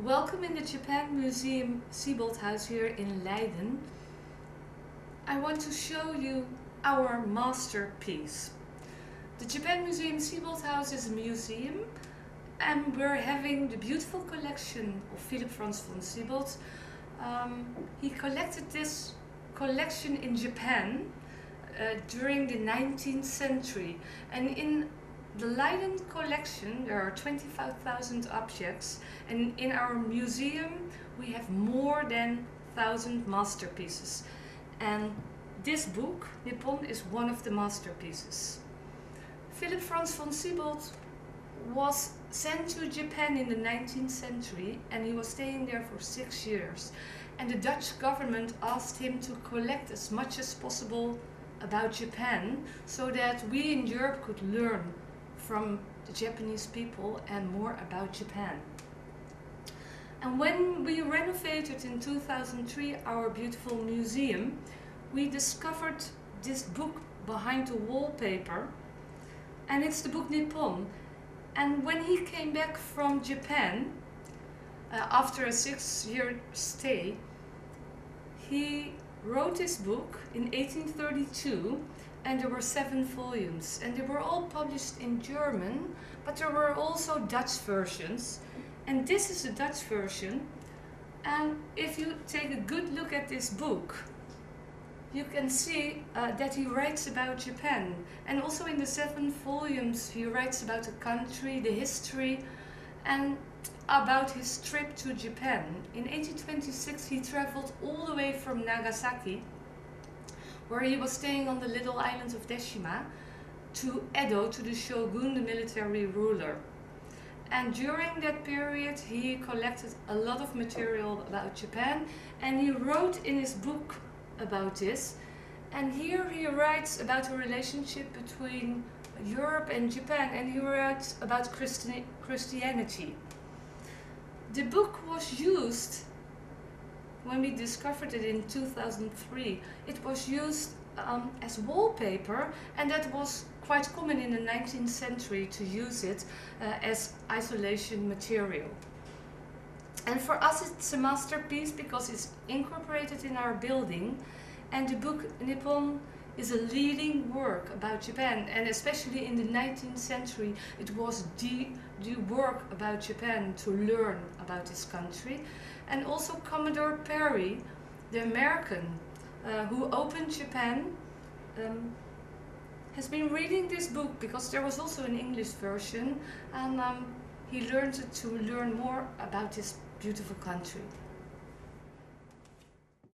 Welcome in the Japanmuseum Sieboldhuis here in Leiden. I want to show you our masterpiece. The Japanmuseum Sieboldhuis is a museum and we're having the beautiful collection of Philip Franz von Siebold. He collected this collection in Japan during the 19th century, and in the Leiden collection there are 25,000 objects, and in our museum we have more than 1,000 masterpieces, and this book, Nippon, is one of the masterpieces. Philip Franz von Siebold was sent to Japan in the 19th century and he was staying there for 6 years, and the Dutch government asked him to collect as much as possible about Japan so that we in Europe could learn from the Japanese people and more about Japan. And when we renovated in 2003 our beautiful museum, we discovered this book behind the wallpaper, and it's the book Nippon. And when he came back from Japan after a 6-year stay, he wrote this book in 1832, and there were 7 volumes, and they were all published in German, but there were also Dutch versions, and this is the Dutch version. And if you take a good look at this book, you can see that he writes about Japan, and also in the 7 volumes he writes about the country, the history, and about his trip to Japan. In 1826 he traveled all the way from Nagasaki, where he was staying on the little island of Deshima, to Edo, to the shogun, the military ruler. And during that period he collected a lot of material about Japan, and he wrote in his book about this. And here he writes about the relationship between Europe and Japan, and he writes about Christianity. The book was used, when we discovered it in 2003, it was used as wallpaper, and that was quite common in the 19th century to use it as isolation material. And for us it's a masterpiece because it's incorporated in our building, and the book Nippon is a leading work about Japan, and especially in the 19th century it was the work about Japan to learn about this country. And also Commodore Perry, the American who opened Japan, has been reading this book because there was also an English version, and he learned it to learn more about this beautiful country.